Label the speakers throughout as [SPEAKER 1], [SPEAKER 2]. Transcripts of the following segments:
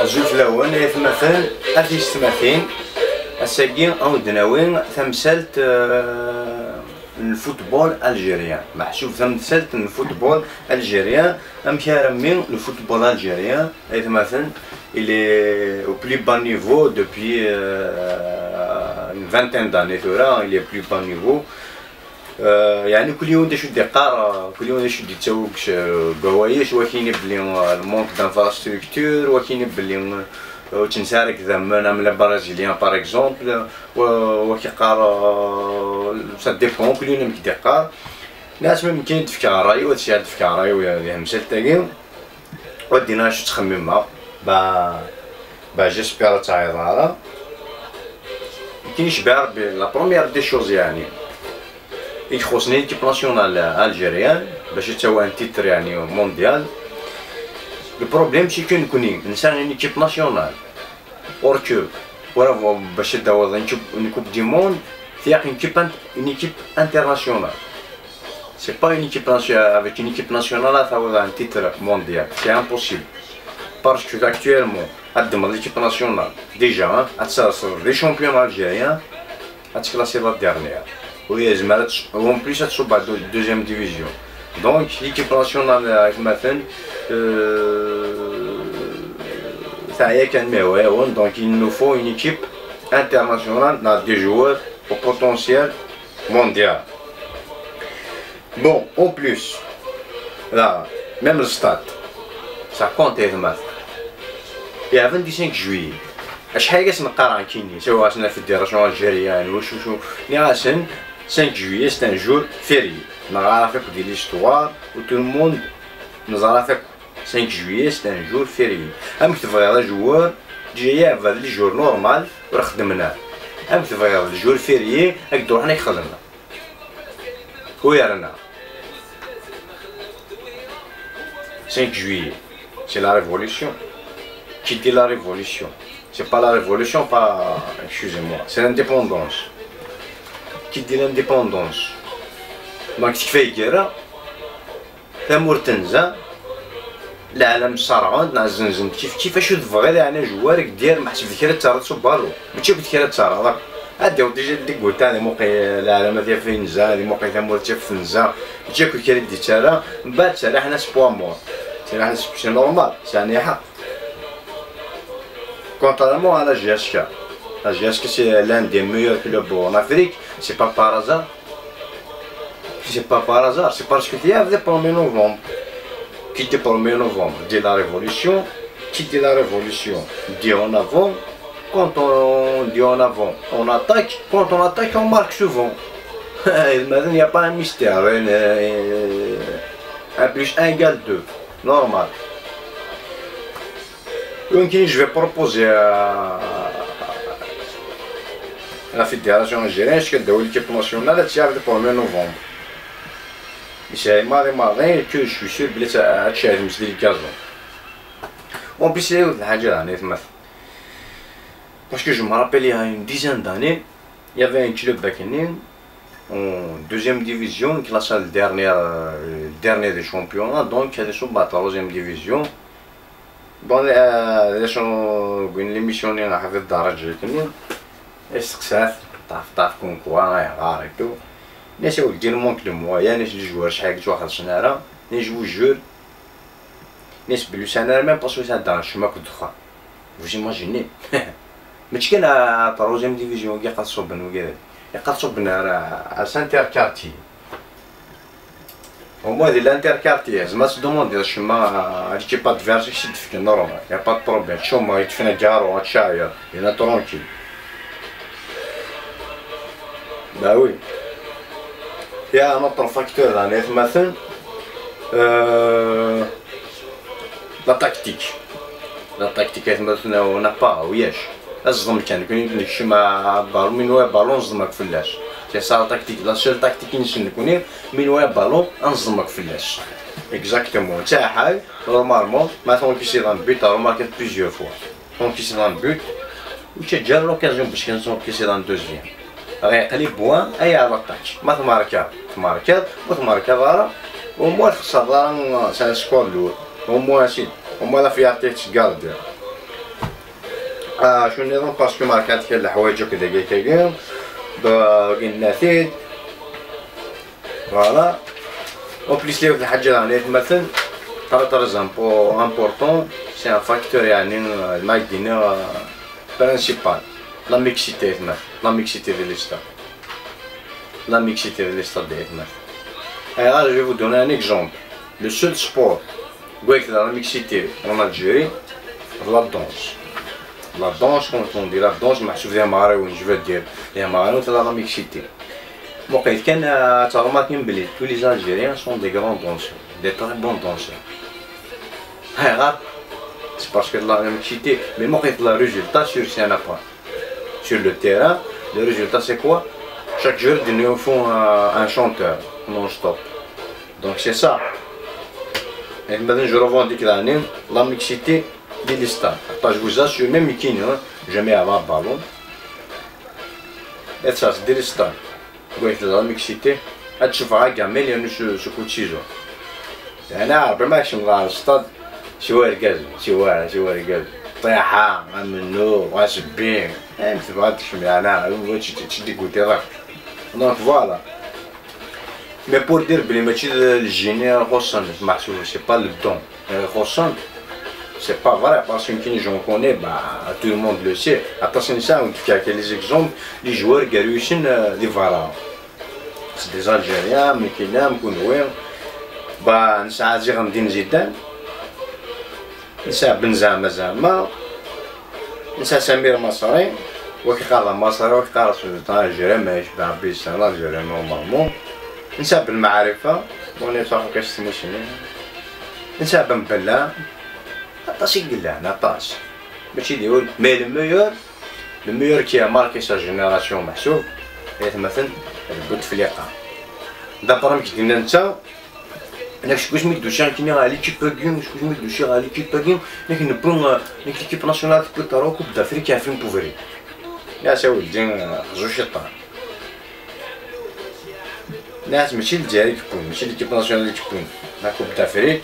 [SPEAKER 1] زوج فلاون يتمثل أثيس تماثين الساقين أو دناوين تمثلت الفوتبول الجيريان محسوب تمثلت الفوتبول الجيريان أم كارمين الفوتبول الجيريان يتمثل il est au plus bas niveau depuis une vingtaine d'années il est au plus bas niveau يعني كل يوم داش دقار كل يوم داش يتسوق بوايش وكاين بلي المونك دانفراستركتور وكاين بلي تنسارك زعما من البرازيليان باغ اكزومبل وكيقار سا ديبون كل يوم كيدقار ناس ما يمكن تفكر راي وتشاد تفكر راي ويا همسات تاكي ودينا شي تخممها با جيسبير تعيط على كاينش بار لا بروميير دي شوز يعني يخصني ليكيب ناسيونال الجيريان باش يتسوى ان تيتر يعني مونديال البروبليم ماشي كنكوني انسان ليكيب ناسيونال اوركو ورا باش يداو une coupe du monde c'est une équipe internationale c'est pas une équipe nationale avec une équipe nationale à avoir un titre mondial c'est impossible parce que actuellement قدم l'équipe nationale déjà à les champions algériens à classer la dernière oui en plus à la deuxième division donc l'équipe nationale مثلا donc il nous faut une équipe internationale dans des joueurs au potentiel mondial. Bon, en plus, là, même le stade, ça compte il y a 25 juillet. اش حاجه نقرا كاينين سواء في الفيدراسيون الجيريان وشو نياسن 5 juillet c'est un jour férié. نعرفك ديال ليستوار و tout le monde نعرفك 5 juillet c'est un jour férié. ام تبغي هذا جوار جايه في هذا الجور نورمال وراه خدمناه. ام تبغي هذا الجور فيريي هاك دروح حنا خدمنا. ويرنا 5 juillet c'est la révolution. Qui dit la révolution? C'est pas la révolution, pas excusez-moi, c'est l'indépendance. Qui dit l'indépendance? Donc كيفاش كيرا ثمور تنزا العالم صارعون نعزنزن كيفاش تبغي يعني جوارك ديال ما حسب ذكرى ترى تصبالو ماشي ذكرى ترى داك هادي ديجا ديك قلت انا موقي العالم ديال فين نزا هادي موقي ثمور تي في نزا ماشي كل دي ترى من بعد ترى حنا سبوا مور ترى حنا سي نورمال يعني حق contrairement à la GSK. La GSK c'est l'un des meilleurs clubs en Afrique, c'est pas par hasard. C'est pas par hasard, c'est parce qu'il y a le 1er novembre. Qui dit 1er novembre dit la révolution. Qui dit la révolution dit en avant. Quand on dit en avant, on attaque. Quand on attaque, on marque souvent. Il n'y a pas un mystère. 1 plus 1 égale 2. Normal. Donc je vais proposer à la fédération algérienne de l'équipe nationale le 1er novembre. C'est marrant que je suis sûr que ça تشاهد مثل الكازون. En plus c'est une حاجة راني تمثل. Parce que je me rappelle il y a une dizaine d'années, il y avait un club bakénin en deuxième division qui classait le dernier des championnats, donc il y a des la troisième division. Bon, علاش نقول ليميسيون اللي حافظ الدرجة كنين استقسات طاف كونكوا غاريتو ناس ولدي المونك دو موايا ناس لي جوار شحال واحد سنارة ناس جو جور ناس بلو سنارة ميم باسكو سا دان شما كنت دخا vous imaginez ماشي كان تروزيام ديفيزيون كي قاصو بن وكذا يقاصو بن على سانتير كارتي Au moins de l'interquartier, je me demande le chemin à l'équipe adverse ici de normal, il n'y a pas de problème. Chemin, il fait une gare ou un chaya, il est tranquille. Bah oui. Il y a un autre facteur dans les maths, la tactique. La tactique, on n'a pas, oui. الزضم كان يكون شي مع بالون من وين بالون نصدمك فلاش سي سا تاكتيك لا سول تاكتيك نكوني من وين بالون نصدمك فلاش اكزاكتومون تاع حاجه نورمالمون مثلا كي سي دان بوت رماركيت بليزيور فوا دونك كي سي دان بوت و تجا لوكازيون باش كنصوب كي سي دان دوزيام غيقلب بوان اي على الطاك ما تماركات راه au moins ça va c'est un score lourd au moins si au moins la fierté تقاد شو النظام باسكو ماركات كاين الحوايج هكذا كاين قلنا ثيت فوالا. او بليس لي الحاجه راني مثلا ترى امبورطون سي ان فاكتور يعني الماكينه برينسيبال لا ميكسيتي مثلا لا ميكسيتي ديال ليستاد لا ميكسيتي ديال ليستاد ديال مثلا. Alors je vais vous donner un exemple. Le seul sport avec la mixité en Algérie, la danse. La danse, quand on dit la danse, je vais dire les marins, c'est la mixité. Bon, quand tu as remarqué, tous les Algériens sont des grands danseurs, des très bons danseurs. C'est parce que la mixité, mais moi, le résultat sur scène après. Sur le terrain, le résultat c'est quoi? Chaque jour, ils font un chanteur non-stop. Donc c'est ça. Et maintenant je revendique la mixité de l'stade. Je vous assure, même qui jamais avant le ballon. Et ça c'est de l'stade. La mixité. Tu vois, gamel, il y a ce coup de ciseau. أنا عارف ماشي نطلع للسطاد شويه الكاز شويه الكاز طيحه منو واسبين ما تبغاش انا تشدي كوتي راك. دونك فوالا. Mais pour dire que le génie c'est pas le don. C'est pas vrai parce que j'en connais, tout le monde le sait. Attention ça, il y a quelques exemples, les joueurs qui réussissent des varans. C'est des Algériens, mais qui n'aiment qu'on voit. نسى زيغ دين زيدان، نسى بنزامة زعما، نسى سمير مصري، وكيقال مصري وكيقال سلطان الجيري ما يشبع بيسان الجيري نورمالمون. نسى بالمعرفة وني صافو كيسمو شنو، نسى بن بلا، عطاس يقلان عطاس، ماشي ديول مي لو ميور كي ماركي سا جينيراسيون محسوب، مثلا بوتفليقة. دابا راك دينا نتا انا شكون ميك دوشان كينا على ليكيب كيم شكون ميك دوشي على ليكيب كيم لكن نبرون ليكيب ناسيونال دو كوب دافريك عارفين بوفري يا ساودي خرجوا شيطان ناس ماشي الجزائر كيكون ماشي ليكيب ناسيونال كيكون لا كوب دافريك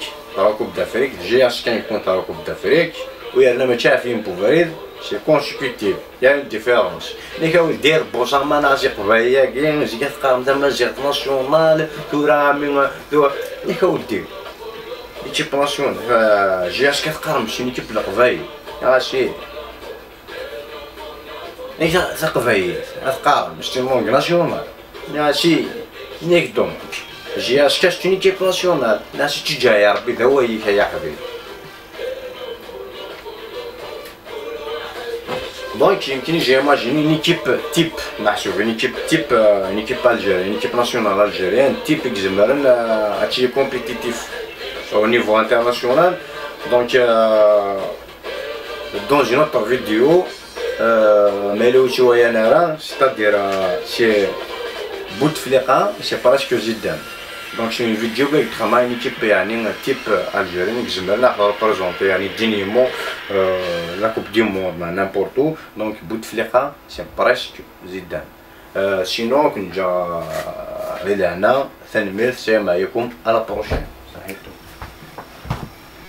[SPEAKER 1] كوب دافريك جي اش كان يكون كوب دافريك ويانا ماشي عارفين بوفري سي كونسيكوتيف يعني ديفيرونس اللي كاو دير بوصا مناطق قبايا كاين زي كتقارن دا مناطق ناسيونال تورا من اللي كاو دير ليكيب ناسيونال جي اش كتقارن بشي ليكيب القبايل ماشي نيك قبايل كتقارن بشي لونغ ناسيونال ماشي نيك دونك جي اش كاش ليكيب ناسيونال ناس تجايا ربي دا هو يا حبيبي. Donc j'imagine une équipe type, une équipe type, une équipe algérienne, une équipe nationale algérienne, type qui est compétitif au niveau international. Donc dans une autre vidéo, c'est-à-dire c'est Bouteflika, c'est presque Zidane. Donc c'est une vidéo qui travaille une équipe type algérienne qui représenter dignement la Coupe du Monde n'importe où. Donc Bouteflika c'est presque Zidane. Sinon كنت جا إلى هنا ثاني ميرسي معكم على البروشين.